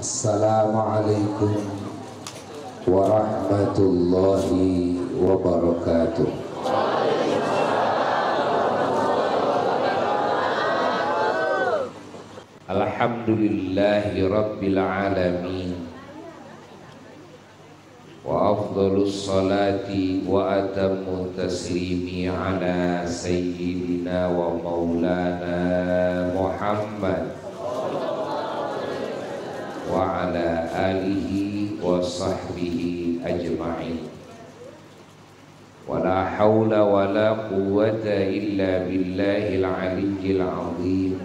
Assalamualaikum warahmatullahi wabarakatuh. Alhamdulillahi rabbil alamin. Wa afdhalus salati wa atammu taslimi ala sayyidina wa maulana Muhammad wa ala alihi wa sahbihi ajma'in. Wa la hawla wa la quwwata illa billahil aliyyil azim.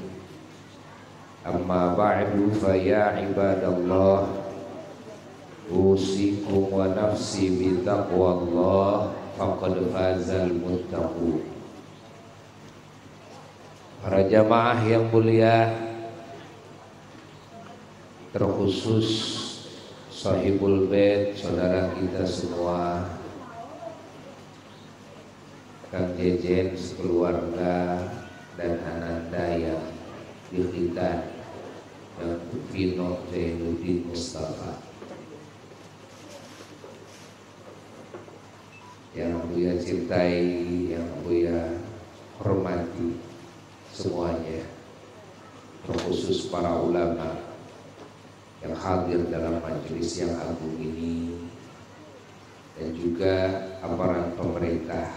Amma ba'du fa ya ibadallah, usikum wa nafsi bi taqwallah faqad fazal muttaqun. Para jamaah yang mulia, terkhusus sahibul bait, saudara kita semua, Kang Jejen sekeluarga dan Ananda yang dikhitan, dan Vino Zainuddin Mustafa yang Buya cintai, yang Buya hormati semuanya, terkhusus para ulama yang hadir dalam majelis yang agung ini, dan juga aparat pemerintah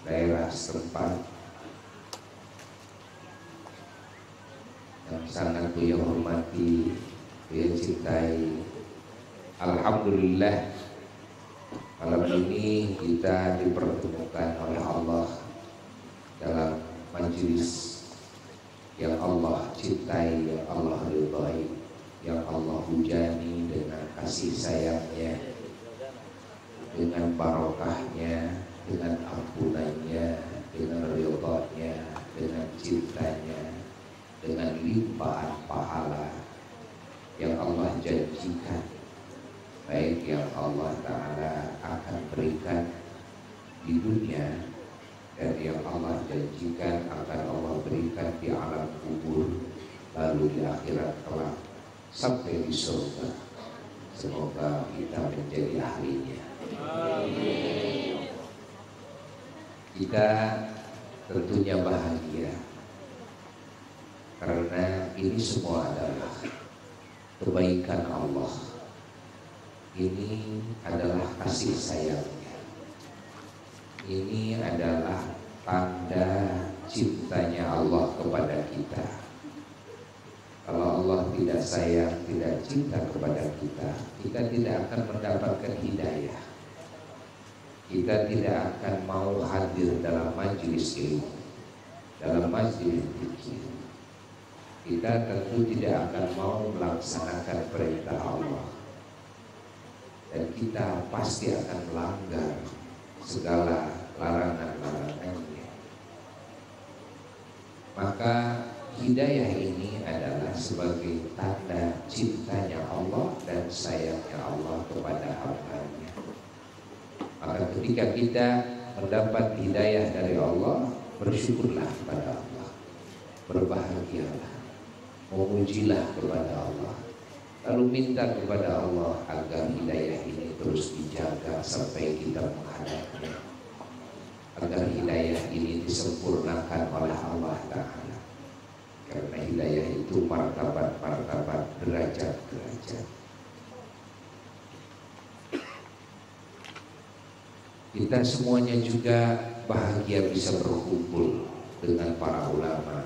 daerah setempat yang sangat Buya hormati, Buya cintai. Alhamdulillah, malam ini kita dipertemukan oleh Allah dalam majelis yang Allah cintai, yang Allah ridhai, yang Allah hujani dengan kasih sayangnya, dengan barokahnya, dengan ampunannya, dengan ridhanya, dengan cintanya, dengan limpahan pahala yang Allah janjikan, baik yang Allah Ta'ala akan berikan di dunia dan yang Allah janjikan akan Allah berikan di alam kubur, lalu di akhirat kelak sampai di surga. Semoga kita menjadi ahlinya. Amin. Kita tentunya bahagia karena ini semua adalah kebaikan Allah. Ini adalah kasih sayangnya. Ini adalah tanda cintanya Allah kepada kita. Kalau Allah tidak sayang, tidak cinta kepada kita, kita tidak akan mendapatkan hidayah. Kita tidak akan mau hadir dalam majelis ilmu, dalam majelis zikir. Kita tentu tidak akan mau melaksanakan perintah Allah, dan kita pasti akan melanggar segala larangan-larangannya. Maka hidayah ini adalah sebagai tanda cintanya Allah dan sayangnya Allah kepada hamba-Nya. Maka ketika kita mendapat hidayah dari Allah, bersyukurlah kepada Allah, berbahagialah, memujilah kepada Allah, lalu minta kepada Allah agar hidayah ini terus dijaga sampai kita menghadapnya, agar hidayah ini disempurnakan oleh Allah Ta'ala. Karena hidayah itu martabat-martabat, derajat-derajat. Kita semuanya juga bahagia bisa berkumpul dengan para ulama,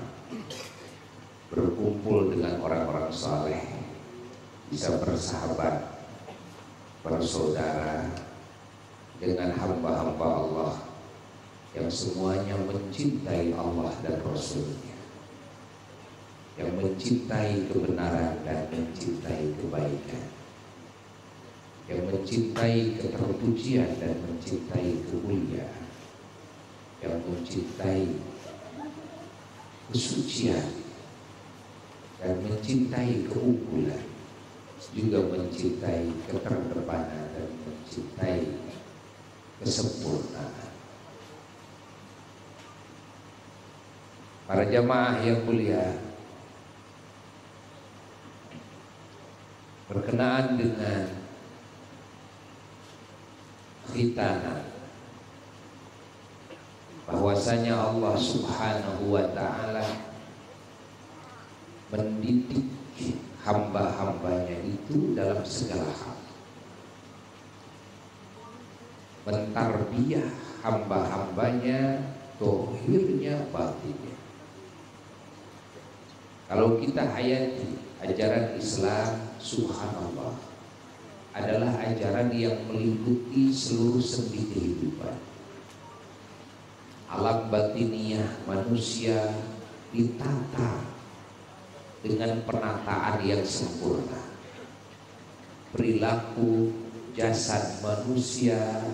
berkumpul dengan orang-orang saleh, bisa bersahabat, bersaudara dengan hamba-hamba Allah yang semuanya mencintai Allah dan Rasul-Nya, yang mencintai kebenaran dan mencintai kebaikan, yang mencintai keterpujian dan mencintai kemuliaan, yang mencintai kesucian dan mencintai keunggulan, juga mencintai keterdepanan dan mencintai kesempurnaan. Para jamaah yang mulia, berkenaan dengan khitanan, bahwasanya Allah Subhanahu wa ta'ala mendidik hamba-hambanya itu dalam segala hal, mentarbiyah hamba-hambanya dohirnya batinnya. Kalau kita hayati ajaran Islam, subhanallah, adalah ajaran yang meliputi seluruh sendi kehidupan. Alam batiniah manusia ditata dengan penataan yang sempurna. Perilaku jasad manusia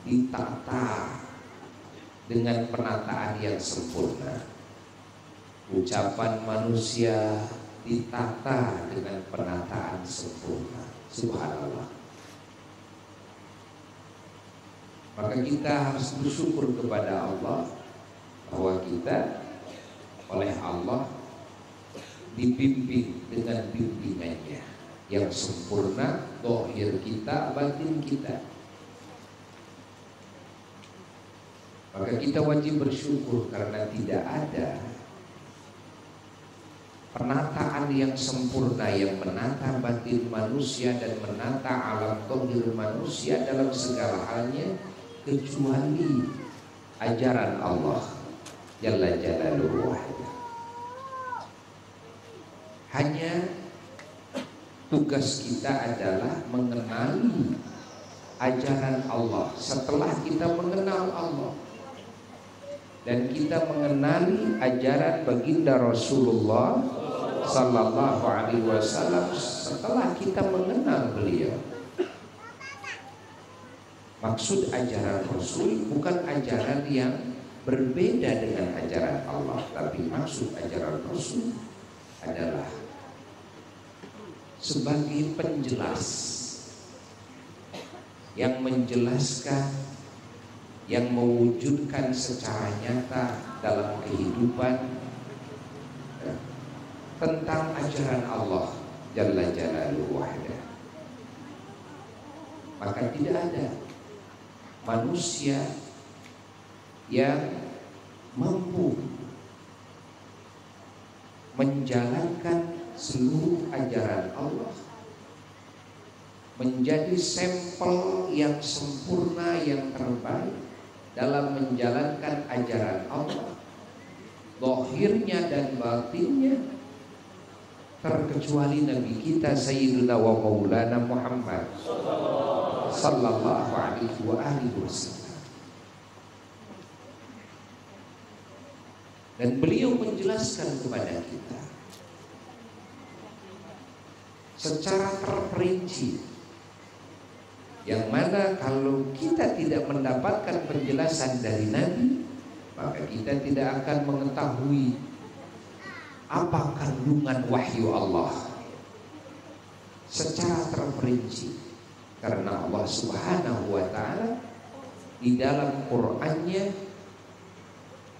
ditata dengan penataan yang sempurna. Ucapan manusia ditata dengan penataan sempurna. Subhanallah. Maka kita harus bersyukur kepada Allah bahwa kita oleh Allah dibimbing dengan bimbingannya yang sempurna, zahir kita, batin kita. Maka kita wajib bersyukur karena tidak ada penataan yang sempurna yang menata batin manusia dan menata alam zahir manusia dalam segala halnya kecuali ajaran Allah Jalla Jalaluhu. Hanya tugas kita adalah mengenali ajaran Allah. Setelah kita mengenal Allah dan kita mengenali ajaran baginda Rasulullah Sallallahu Alaihi Wasallam, setelah kita mengenal beliau, maksud ajaran Rasul bukan ajaran yang berbeda dengan ajaran Allah, tapi maksud ajaran Rasul adalah sebagai penjelas yang menjelaskan, yang mewujudkan secara nyata dalam kehidupan tentang ajaran Allah Jalla Jalaluhu wahda. Maka tidak ada manusia yang mampu menjalankan seluruh ajaran Allah menjadi sampel yang sempurna, yang terbaik dalam menjalankan ajaran Allah, zahirnya dan batinnya, terkecuali Nabi kita Sayyidina wa Maulana Muhammad Sallallahu Alaihi Wasallam. Dan beliau menjelaskan kepada kita secara terperinci, yang mana kalau kita tidak mendapatkan penjelasan dari Nabi, maka kita tidak akan mengetahui apa kandungan wahyu Allah secara terperinci. Karena Allah Subhanahu wa ta'ala di dalam Qur'annya,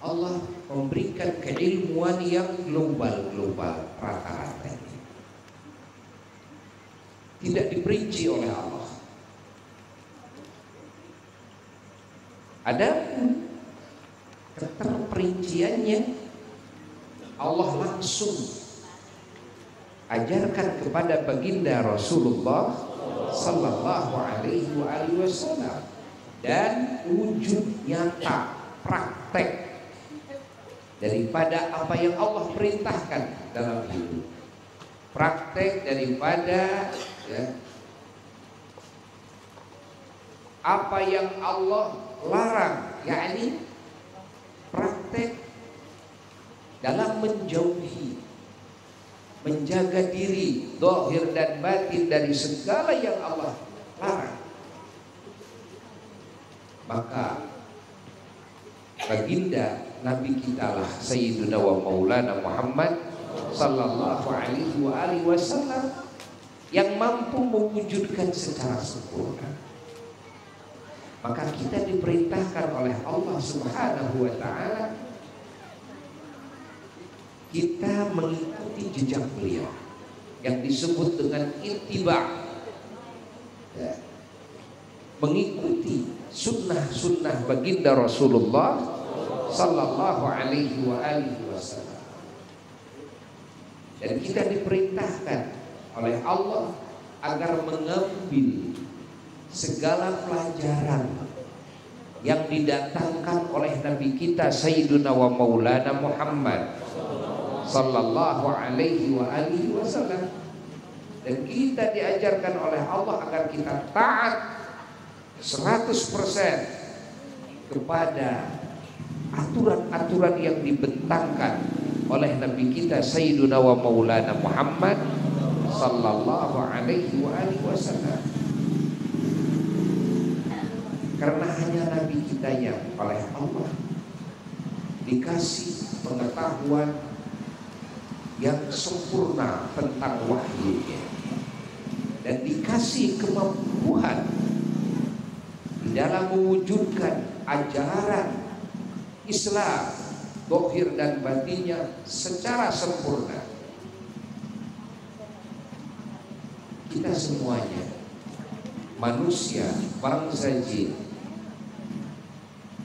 Allah memberikan keilmuan yang global, rata-rata, tidak diperinci oleh Allah. Adapun keterperinciannya Allah langsung ajarkan kepada baginda Rasulullah Sallallahu Alaihi Wasallam, dan wujud nyata praktek daripada apa yang Allah perintahkan dalam hidup, praktek daripada apa yang Allah larang, yakni praktek dalam menjauhi, menjaga diri zahir dan batin dari segala yang Allah larang. Maka baginda Nabi kita lah Sayyidina wa Maulana Muhammad Sallallahu Alaihi Wasallam yang mampu mewujudkan secara sempurna. Maka kita diperintahkan oleh Allah Subhanahu wa ta'ala kita mengikuti jejak beliau yang disebut dengan ittiba, ya, mengikuti sunnah-sunnah baginda Rasulullah sallallahu alaihi wasallam. Dan kita diperintahkan oleh Allah agar mengambil segala pelajaran yang didatangkan oleh Nabi kita Sayyiduna wa Maulana Muhammad sallallahu alaihi wasallam. Dan kita diajarkan oleh Allah agar kita taat 100% kepada aturan-aturan yang dibentangkan oleh Nabi kita Sayyiduna wa Maulana Muhammad sallallahu alaihi wasallam. Karena hanya Nabi kita yang oleh Allah dikasih pengetahuan yang sempurna tentang wahyunya dan dikasih kemampuan di dalam mewujudkan ajaran Islam zahir dan batinnya secara sempurna. Kita semuanya manusia bangsa jin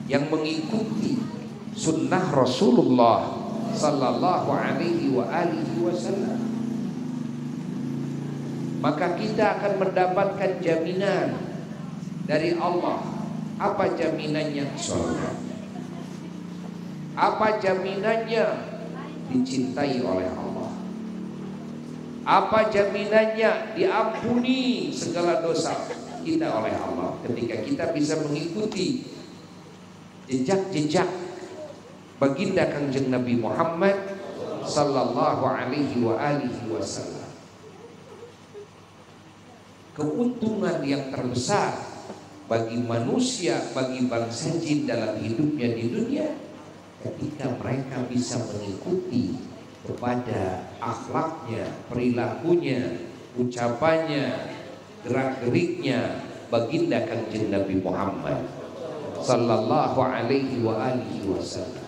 yang mengikuti sunnah Rasulullah sallallahu alaihi wasallam, maka kita akan mendapatkan jaminan dari Allah. Apa jaminannya? Surga. Apa jaminannya? Dicintai oleh Allah. Apa jaminannya? Diampuni segala dosa kita oleh Allah ketika kita bisa mengikuti jejak-jejak baginda Kangjeng Nabi Muhammad sallallahu alaihi wasallam. Keuntungan yang terbesar bagi manusia, bagi bangsa jin dalam hidupnya di dunia, ketika mereka bisa mengikuti kepada akhlaknya, perilakunya, ucapannya, gerak-geriknya baginda Kangjeng Nabi Muhammad sallallahu alaihi wasallam.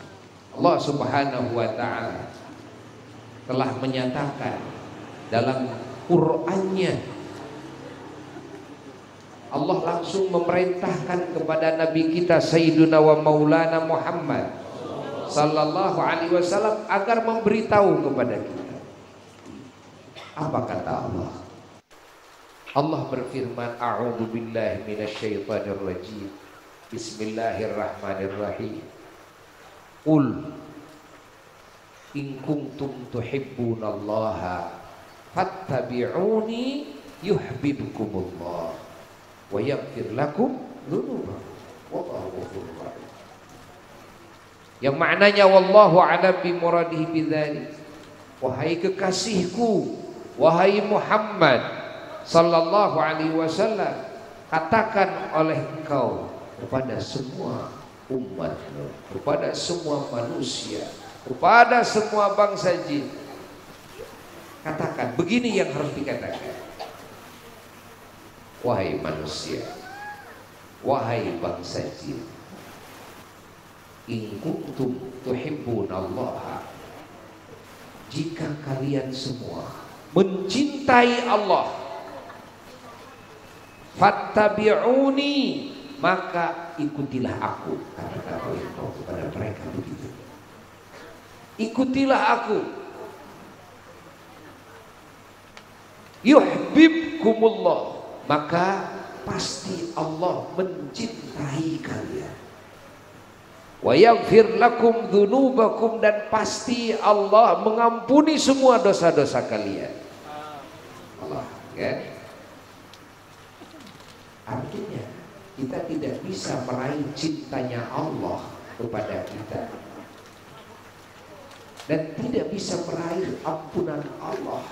Allah Subhanahu wa taala telah menyatakan dalam Qur'annya, Allah langsung memerintahkan kepada Nabi kita Sayyiduna wa Maulana Muhammad sallallahu alaihi wasallam agar memberitahu kepada kita. Apa kata Allah? Allah berfirman, a'udzu billahi minasyaitonir rajim. Bismillahirrahmanirrahim. Qul in kuntum tuhibbunallaha fattabi'uni yuhibbukumullah wa yaghfir lakum dzunubakum wallahu ghafurur rahim. Yang maknanya wallahu a'lam bi muradihi bidzalik. Wahai kekasihku, wahai Muhammad sallallahu alaihi wasallam, katakan oleh engkau kepada semua umat, kepada semua manusia, kepada semua bangsa jin, katakan begini yang harus dikatakan. Wahai manusia, wahai bangsa jin, in kuntum tuhibbunallaha, jika kalian semua mencintai Allah, fattabi'uni, maka ikutilah aku. Kata engkau kepada mereka begitu. Ikutilah aku. Yuhibbukumullah, maka pasti Allah mencintai kalian. Wa yaghfir lakum dzunubakum, dan pasti Allah mengampuni semua dosa-dosa kalian. Allah, kan? Artinya kita tidak bisa meraih cintanya Allah kepada kita dan tidak bisa meraih ampunan Allah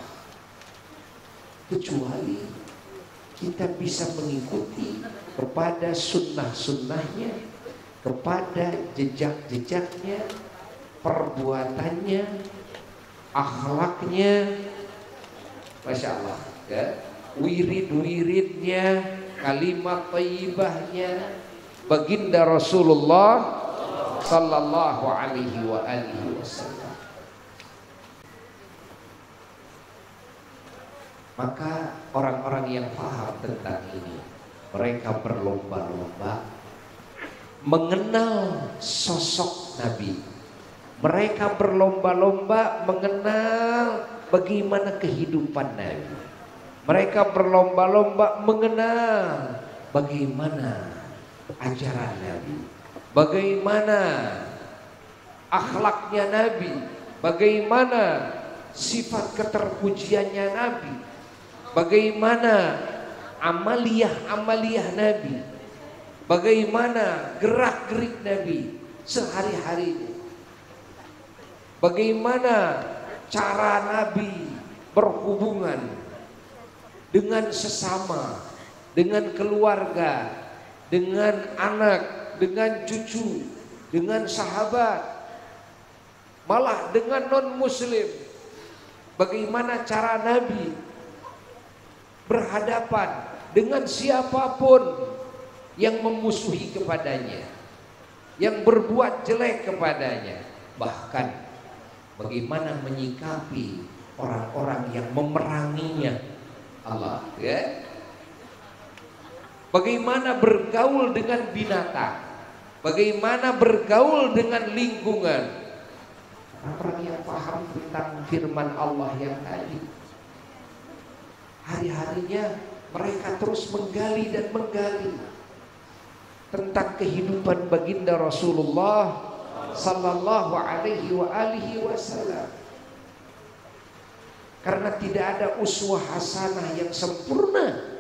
kecuali kita bisa mengikuti kepada sunnah-sunnahnya, kepada jejak-jejaknya, perbuatannya, akhlaknya, Masya Allah, ya, wirid-wiridnya, kalimat thayyibahnya baginda Rasulullah sallallahu alaihi wasallam. Maka orang-orang yang paham tentang ini, mereka berlomba-lomba mengenal sosok Nabi. Mereka berlomba-lomba mengenal bagaimana kehidupan Nabi. Mereka berlomba-lomba mengenal bagaimana ajaran Nabi, bagaimana akhlaknya Nabi, bagaimana sifat keterpujiannya Nabi, bagaimana amaliyah Nabi, bagaimana gerak-gerik Nabi sehari-harinya, bagaimana cara Nabi berhubungan dengan sesama, dengan keluarga, dengan anak, dengan cucu, dengan sahabat, malah dengan non-muslim. Bagaimana cara Nabi berhadapan dengan siapapun yang memusuhi kepadanya, yang berbuat jelek kepadanya, bahkan bagaimana menyikapi orang-orang yang memeranginya Allah, ya. Bagaimana bergaul dengan binatang, bagaimana bergaul dengan lingkungan. Orang yang paham tentang firman Allah yang tadi, hari-harinya mereka terus menggali dan menggali tentang kehidupan baginda Rasulullah sallallahu alaihi wasallam. Karena tidak ada uswah hasanah yang sempurna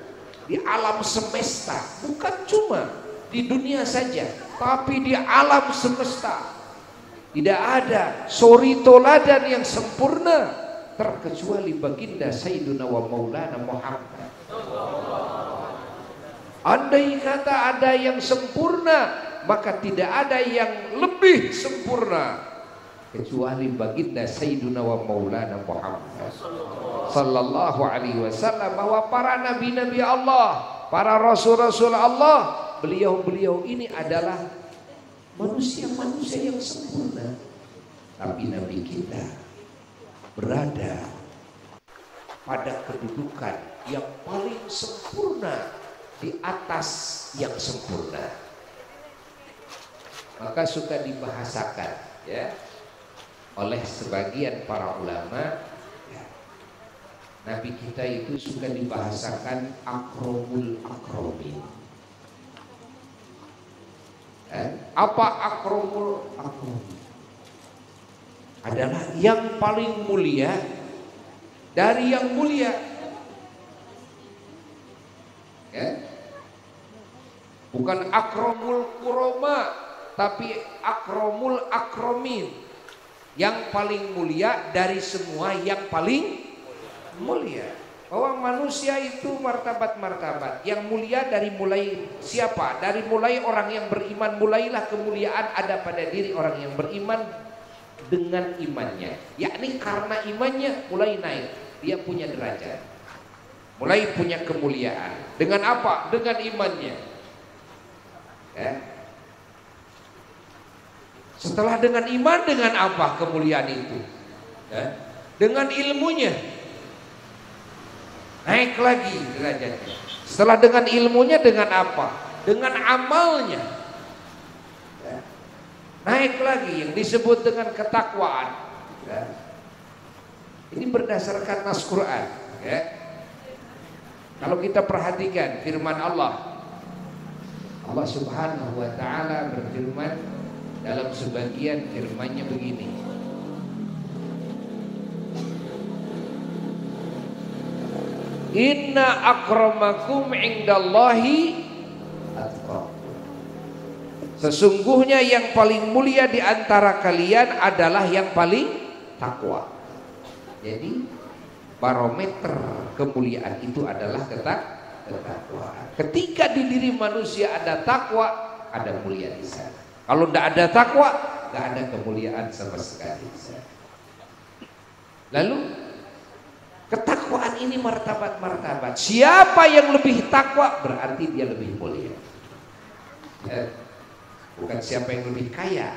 di alam semesta, bukan cuma di dunia saja, tapi di alam semesta. Tidak ada suri toladan yang sempurna terkecuali baginda Sayyiduna wa Maulana Muhammad. Andai kata ada yang sempurna, maka tidak ada yang lebih sempurna kecuali baginda Sayyiduna wa Maulana Muhammad sallallahu alaihi wasallam. Bahwa para nabi-nabi Allah, para rasul-rasul Allah, beliau-beliau ini adalah manusia-manusia yang sempurna. Tapi Nabi kita berada pada kedudukan yang paling sempurna di atas yang sempurna. Maka suka dibahasakan, ya, oleh sebagian para ulama, ya, Nabi kita itu suka dibahasakan akromul akromin. Apa akromul akromin? Adalah yang paling mulia dari yang mulia, ya. Bukan akromul kuroma, tapi akromul akromin, yang paling mulia dari semua yang paling mulia. Bahwa manusia itu martabat-martabat yang mulia dari mulai siapa? Dari mulai orang yang beriman, mulailah kemuliaan ada pada diri orang yang beriman dengan imannya, yakni karena imannya mulai naik, dia punya derajat, mulai punya kemuliaan. Dengan apa? Dengan imannya, ya. Setelah dengan iman, dengan apa kemuliaan itu? Ya. Dengan ilmunya naik lagi derajatnya. Setelah dengan ilmunya, dengan apa? Dengan amalnya, ya, naik lagi, yang disebut dengan ketakwaan, ya. Ini berdasarkan nas Quran, ya. Kalau kita perhatikan firman Allah, Allah Subhanahu wa ta'ala berfirman dalam sebagian firman-Nya begini, inna akramakum indallahi atqakum. Sesungguhnya yang paling mulia di antara kalian adalah yang paling takwa. Jadi barometer kemuliaan itu adalah ketakwaan. Ketika di diri manusia ada takwa, ada mulia di sana. Kalau tidak ada takwa, tidak ada kemuliaan sama sekali. Lalu ketakwaan ini martabat-martabat. Siapa yang lebih takwa berarti dia lebih mulia, ya. Bukan siapa yang lebih kaya,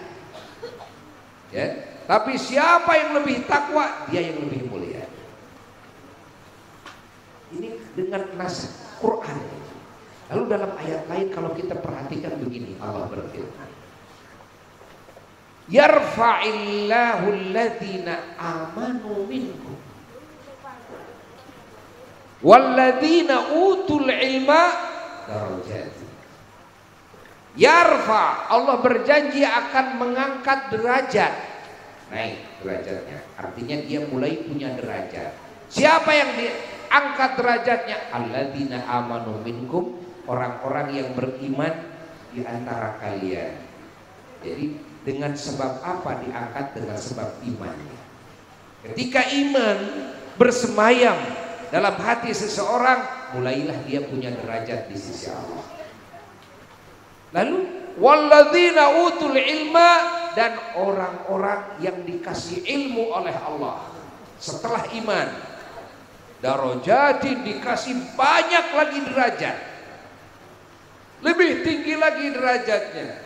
ya. Tapi siapa yang lebih takwa, dia yang lebih mulia. dengan nas Quran. Lalu dalam ayat lain kalau kita perhatikan begini, Allah berfirman, yarfa'illahu alladhina amanu minkum walladzina utul ilma darajat. Yarfa, Allah berjanji akan mengangkat derajat, naik derajatnya. Artinya dia mulai punya derajat. Siapa yang diangkat derajatnya? Alladzina amanu minkum, orang-orang yang beriman di antara kalian. Jadi dengan sebab apa diangkat? Dengan sebab imannya. Ketika iman bersemayam dalam hati seseorang, mulailah dia punya derajat di sisi Allah. Lalu walladzina utul ilma, dan orang-orang yang dikasih ilmu oleh Allah setelah iman, darajatin, dikasih banyak lagi derajat, lebih tinggi lagi derajatnya.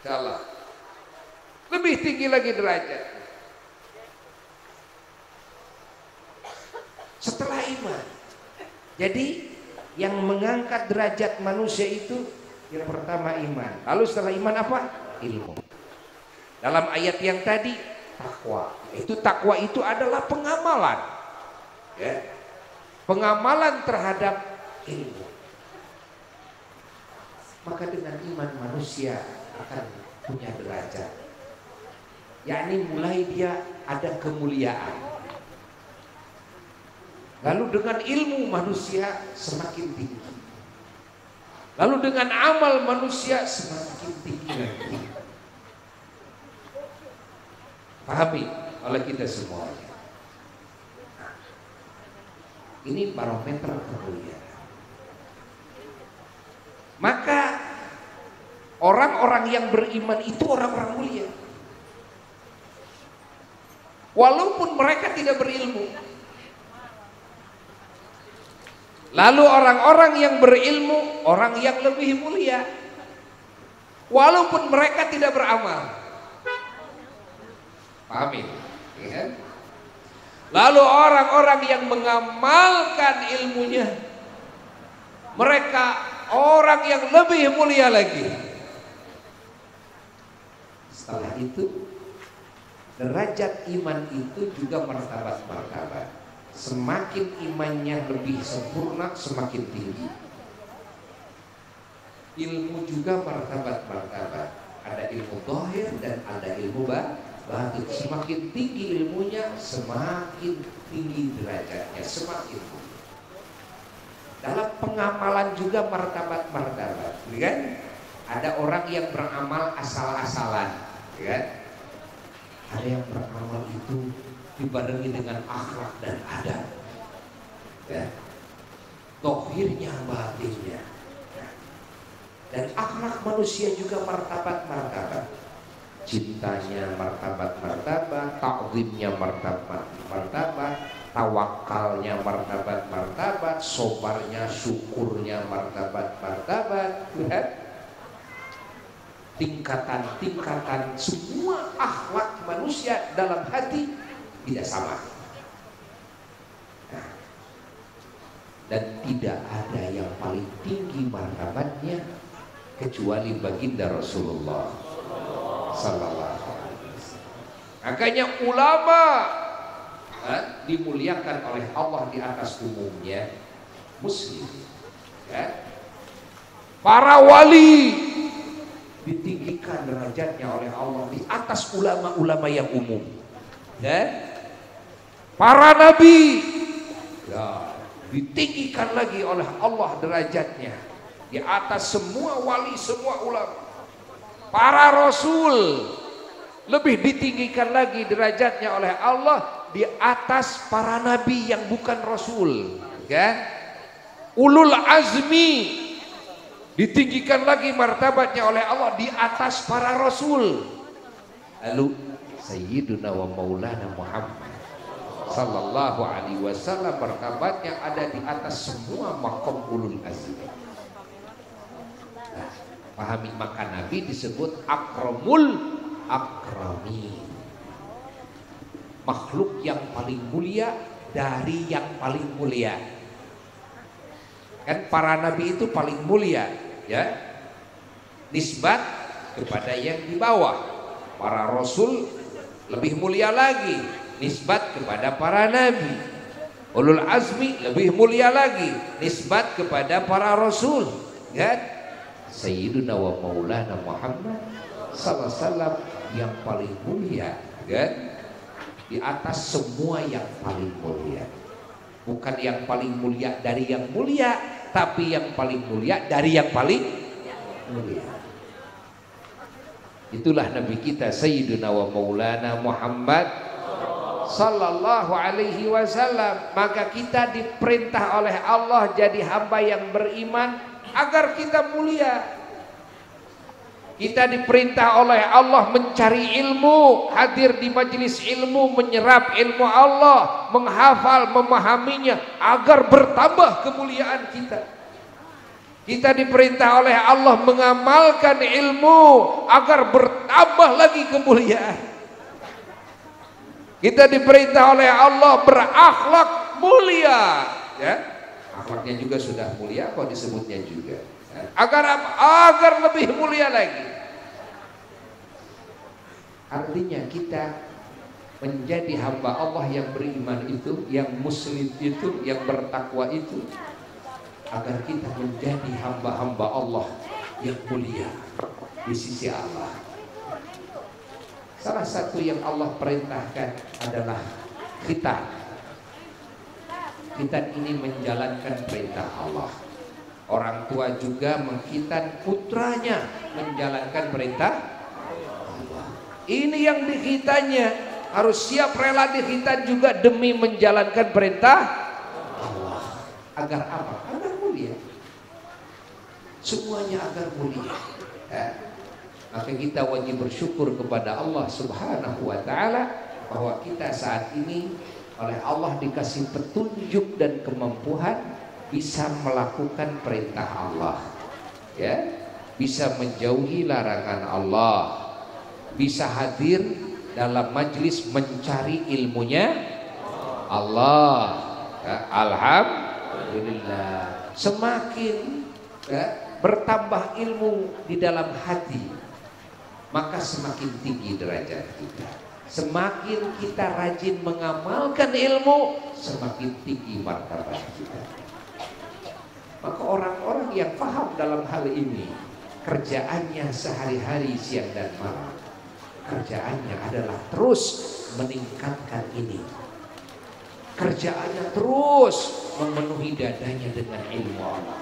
Salah, lebih tinggi lagi derajat setelah iman. Jadi yang mengangkat derajat manusia itu yang pertama iman. Lalu setelah iman apa? Ilmu. Dalam ayat yang tadi takwa. Takwa itu adalah pengamalan, ya. Pengamalan terhadap ilmu. Maka dengan iman manusia akan punya derajat, yakni mulai dia ada kemuliaan. Lalu dengan ilmu manusia semakin tinggi. Lalu dengan amal manusia semakin tinggi lagi. Pahami oleh kita semuanya. Ini barometer kemuliaan. Maka orang-orang yang beriman itu orang-orang mulia, walaupun mereka tidak berilmu. Lalu orang-orang yang berilmu, orang yang lebih mulia, walaupun mereka tidak beramal. Pahami? Ya. Lalu orang-orang yang mengamalkan ilmunya, mereka orang yang lebih mulia lagi. Setelah itu, derajat iman itu juga martabat-martabat. Semakin imannya lebih sempurna, semakin tinggi. Ilmu juga martabat-martabat. Ada ilmu zahir dan ada ilmu batin. Semakin tinggi ilmunya, semakin tinggi derajatnya, semakin tinggi. Dalam pengamalan juga martabat-martabat, kan? Ada orang yang beramal asal-asalan, kan? Ada yang beramal itu dibarengi dengan akhlak dan adab, ya. Zahirnya, batinnya. Dan akhlak manusia juga martabat-martabat. Cintanya martabat-martabat, ta'zimnya martabat-martabat, tawakalnya martabat-martabat, sobarnya, syukurnya martabat-martabat, ya. Tingkatan-tingkatan semua akhlak manusia dalam hati tidak sama. Nah, dan tidak ada yang paling tinggi martabatnya kecuali baginda Rasulullah sallallahu alaihi wasallam. Makanya ulama dimuliakan oleh Allah di atas umumnya muslim, ya. Para wali ditinggikan derajatnya oleh Allah di atas ulama-ulama yang umum, ya. Para nabi, ya, ditinggikan lagi oleh Allah derajatnya di atas semua wali, semua ulama. Para rasul lebih ditinggikan lagi derajatnya oleh Allah di atas para nabi yang bukan rasul, kan? Ulul azmi ditinggikan lagi martabatnya oleh Allah di atas para rasul. Lalu Sayyiduna wa Maulana Muhammad sallallahu alaihi wasallam martabatnya ada di atas semua maqam ulul azmi. Nah, pahami, maka Nabi disebut akramul akramin, makhluk yang paling mulia dari yang paling mulia. Kan para nabi itu paling mulia, ya. Nisbat kepada yang di bawah. Para rasul lebih mulia lagi, nisbat kepada para nabi. Ulul azmi lebih mulia lagi, nisbat kepada para rasul, kan? Sayyiduna wa maulana Muhammad sallallahu alaihi wasallam yang paling mulia, kan? Di atas semua yang paling mulia. Bukan yang paling mulia dari yang mulia, tapi yang paling mulia dari yang paling mulia. Itulah Nabi kita Sayyiduna wa Maulana Muhammad sallallahu alaihi wasallam. Maka kita diperintah oleh Allah jadi hamba yang beriman agar kita mulia. Kita diperintah oleh Allah mencari ilmu, hadir di majelis ilmu, menyerap ilmu Allah, menghafal, memahaminya agar bertambah kemuliaan kita. Kita diperintah oleh Allah mengamalkan ilmu agar bertambah lagi kemuliaan. Kita diperintah oleh Allah berakhlak mulia, ya. Akhlaknya juga sudah mulia kok disebutnya juga. Agar apa? Agar lebih mulia lagi. Artinya kita menjadi hamba Allah yang beriman itu, yang muslim itu, yang bertakwa itu, agar kita menjadi hamba-hamba Allah yang mulia di sisi Allah. Salah satu yang Allah perintahkan adalah kita ini menjalankan perintah Allah. Orang tua juga mengkhitan putranya menjalankan perintah Allah. Ini yang dikhitannya harus siap rela dikhitan juga demi menjalankan perintah Allah. Agar apa? Agar mulia. Semuanya agar mulia. Maka kita wajib bersyukur kepada Allah Subhanahu wa taala bahwa kita saat ini oleh Allah dikasih petunjuk dan kemampuan bisa melakukan perintah Allah, ya, bisa menjauhi larangan Allah, bisa hadir dalam majlis mencari ilmunya Allah, ya, alhamdulillah. Semakin bertambah ilmu di dalam hati, maka semakin tinggi derajat kita. Semakin kita rajin mengamalkan ilmu, semakin tinggi martabat kita. Maka orang-orang yang paham dalam hal ini, kerjaannya sehari-hari siang dan malam, kerjaannya adalah terus meningkatkan ini. Kerjaannya terus memenuhi dadanya dengan ilmu Allah.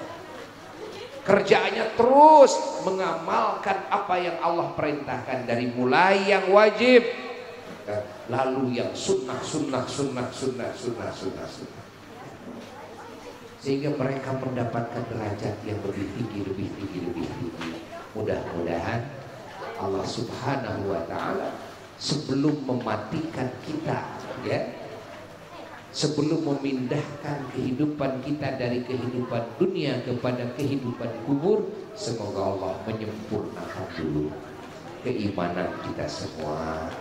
Kerjaannya terus mengamalkan apa yang Allah perintahkan, dari mulai yang wajib, lalu yang sunnah. Sehingga mereka mendapatkan derajat yang lebih tinggi. Mudah-mudahan Allah Subhanahu wa taala sebelum mematikan kita, ya, sebelum memindahkan kehidupan kita dari kehidupan dunia kepada kehidupan kubur, semoga Allah menyempurnakan dulu keimanan kita semua,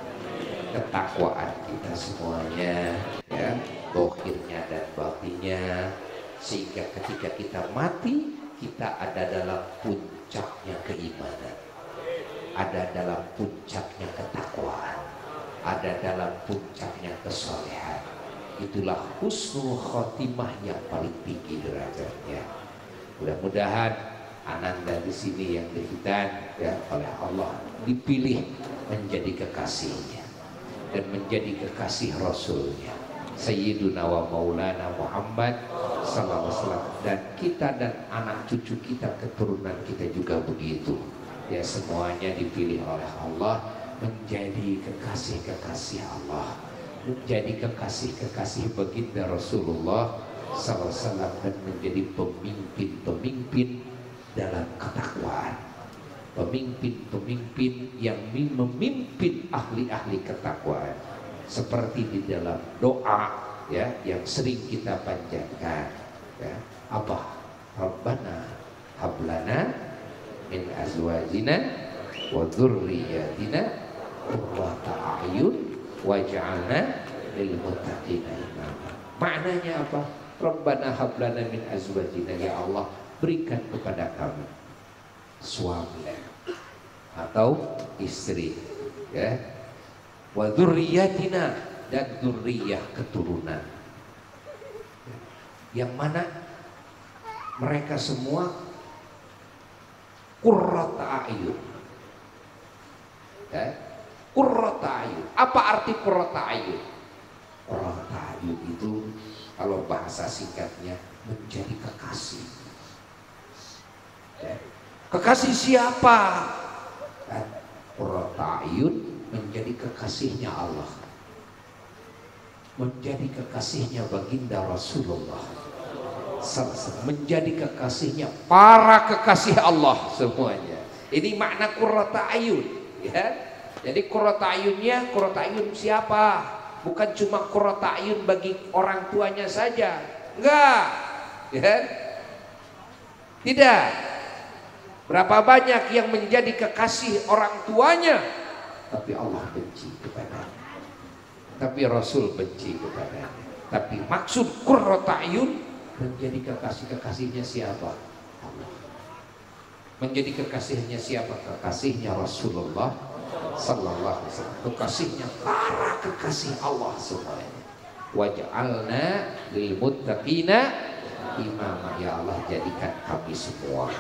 ketakwaan kita semuanya, ya, zahirnya dan batinnya, sehingga ketika kita mati kita ada dalam puncaknya keimanan, ada dalam puncaknya ketakwaan, ada dalam puncaknya kesolehan. Itulah husnul khotimah yang paling tinggi derajatnya. Mudah-mudahan Ananda di sini yang dikhitan, ya, oleh Allah dipilih menjadi kekasihnya dan menjadi kekasih Rasulnya Sayyiduna wa Maulana Muhammad sallallahu alaihi wasallam. Dan kita dan anak cucu kita, keturunan kita juga begitu, ya, semuanya dipilih oleh Allah menjadi kekasih-kekasih Allah, menjadi kekasih-kekasih baginda Rasulullah sallallahu alaihi wasallam, dan menjadi pemimpin-pemimpin dalam ketakwaan, pemimpin-pemimpin yang memimpin ahli-ahli ketakwaan, seperti di dalam doa, ya, yang sering kita panjatkan, ya, apa? Rabbana hablana min azwajina wa dzurriyyatina qurrata a'yun waj'alna lil muttaqina imama. Maknanya apa? Rabbana hab lana min azwajina, ya Allah berikan kepada kami suami atau istri, ya, wa dzurriyyatina, dan dzurriyyah keturunan, yang mana mereka semua qurrata a'yun, ya. Qurrata a'yun, apa arti qurrata a'yun? Qurrata a'yun itu kalau bahasa singkatnya menjadi kekasih, ya. Kekasih siapa? Qurrata a'yun menjadi kekasihnya Allah, menjadi kekasihnya baginda Rasulullah, menjadi kekasihnya para kekasih Allah semuanya. Ini makna qurrata a'yun, ya. Jadi qurrata a'yunnya, qurrata a'yun siapa? Bukan cuma qurrata a'yun bagi orang tuanya saja, enggak, ya. Tidak. Berapa banyak yang menjadi kekasih orang tuanya, tapi Allah benci kepadanya, tapi Rasul benci kepadanya. Tapi maksud qurrata a'yun menjadi kekasihnya siapa? Allah. Menjadi kekasihnya siapa? Kekasihnya Rasulullah sallallahu alaihi wasallam, kekasihnya para kekasih Allah semuanya. Waj'alna lil muttaqina imama, ya Allah jadikan kami semua,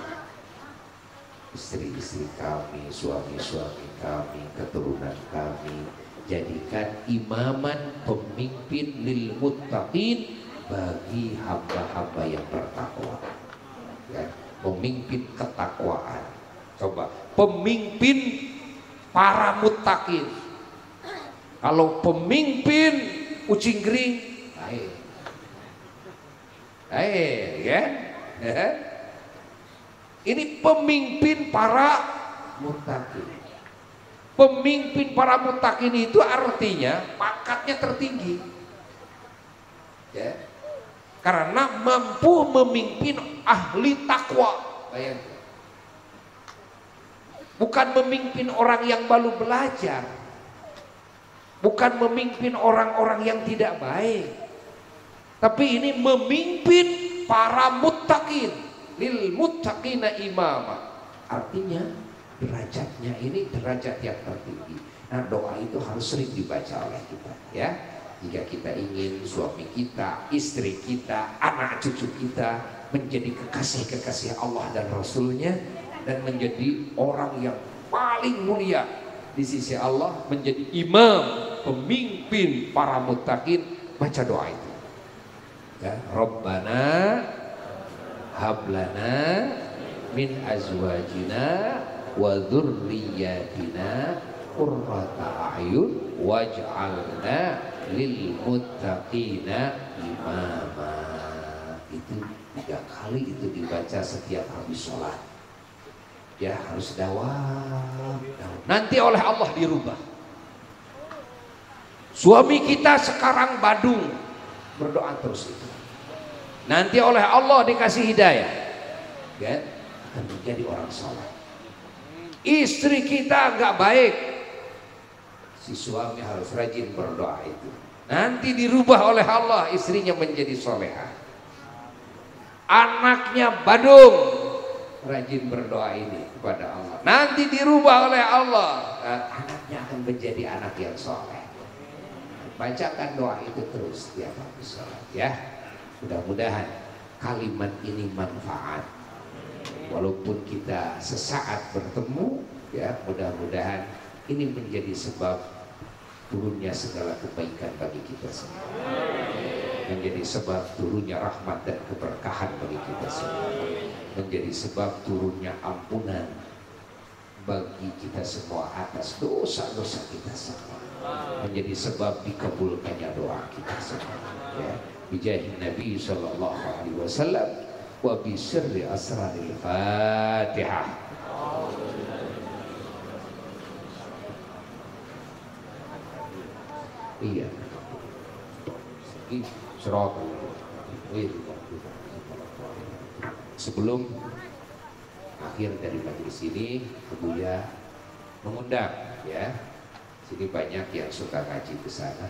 istri-istri kami, suami-suami kami, keturunan kami, jadikan imaman, pemimpin lil muttaqin, bagi hamba-hamba yang bertakwa, ya, pemimpin ketakwaan. Coba pemimpin para muttaqin. Kalau pemimpin kucing kering, ya. Ini pemimpin para muttaqin. Pemimpin para muttaqin itu artinya pangkatnya tertinggi, ya, karena mampu memimpin ahli takwa. Bayangkan, bukan memimpin orang yang baru belajar, bukan memimpin orang-orang yang tidak baik, tapi ini memimpin para muttaqin, lil muttaqina imama. Artinya derajatnya ini derajat yang tertinggi. Nah, doa itu harus sering dibaca oleh kita, ya. Jika kita ingin suami kita, istri kita, anak cucu kita menjadi kekasih-kekasih Allah dan Rasulnya, dan menjadi orang yang paling mulia di sisi Allah, menjadi imam, pemimpin para muttaqin, baca doa itu, ya. Rabbana hablana min azwajina wa dzurriyyatina qurrata a'yun waj'alna lil muttaqina imama. Itu 3 kali itu dibaca setiap habis sholat, ya, harus dawam. Nanti oleh Allah dirubah. Suami kita sekarang badung, berdoa terus itu, nanti oleh Allah dikasih hidayah, ya, akan menjadi orang sholat. Istri kita nggak baik, si suami harus rajin berdoa itu, nanti dirubah oleh Allah, istrinya menjadi solehah. Anaknya badung, rajin berdoa ini kepada Allah, nanti dirubah oleh Allah, anaknya akan menjadi anak yang soleh. Bacakan doa itu terus tiap habis sholat, ya. Mudah-mudahan kalimat ini manfaat, walaupun kita sesaat bertemu, ya. Mudah-mudahan ini menjadi sebab turunnya segala kebaikan bagi kita semua, menjadi sebab turunnya rahmat dan keberkahan bagi kita semua, menjadi sebab turunnya ampunan bagi kita semua atas dosa-dosa kita semua, menjadi sebab dikabulkannya doa kita semua, ya. Bijahi Nabi sallallahu alaihi wasallam wa bi sirri asraril Fatihah. Iya. Sebelum akhir dari majelis ini, Buya mengundang, ya. Sini banyak yang suka ngaji ke sana,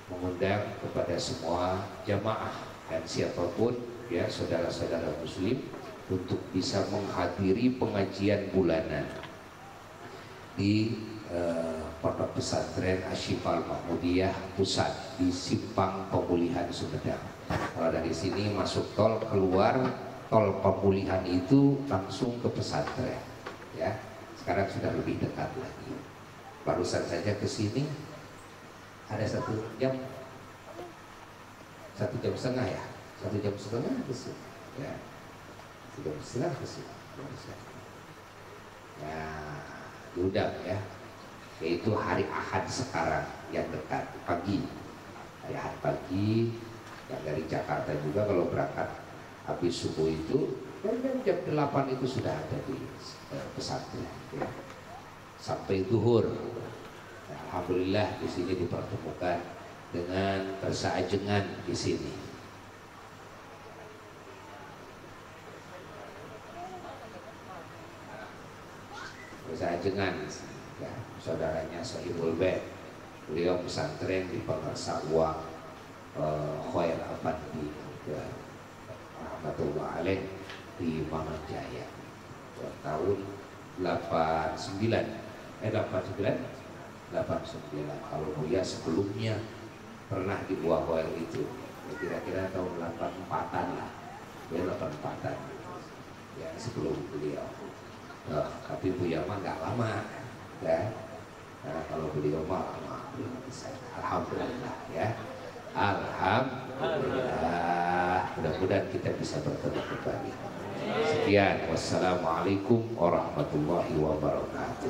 mengundang kepada semua jamaah dan siapapun ya saudara-saudara muslim untuk bisa menghadiri pengajian bulanan di Pondok Pesantren Asy-Syifa Al-Mahmudiyah Pusat di Simpang Pemulihan Sumedang. Kalau dari sini masuk tol, keluar tol Pemulihan itu langsung ke pesantren ya. Sekarang sudah lebih dekat lagi. Barusan saja ke sini ada 1 jam, 1 jam setengah ya, 1 jam setengah ke sini ya, 1 jam setengah ke sini. Nah, diundang ya, yaitu hari Ahad sekarang yang dekat pagi, hari Ahad pagi. Yang dari Jakarta juga kalau berangkat habis subuh itu jam 8 itu sudah ada di pesantren ya. Sampai zuhur. Nah, alhamdulillah di sini dipertemukan dengan persaajengan di sini. Persaajengan ya, saudaranya Sohibul Bait. Beliau pesantren di Pemirsa Uang Khair Abadi ya, rahmatullah alaih di Manganjaya tahun 89. Kalau Buya sebelumnya pernah di Buah Khair itu ya, kira-kira tahun 84-an lah ya, 84-an ya, sebelum beliau. Tapi Buya mah nggak lama ya. Nah, kalau beliau mah lama. Alhamdulillah ya. Alhamdulillah, mudah-mudahan kita bisa bertemu kembali. Sekian, wassalamualaikum warahmatullahi wabarakatuh.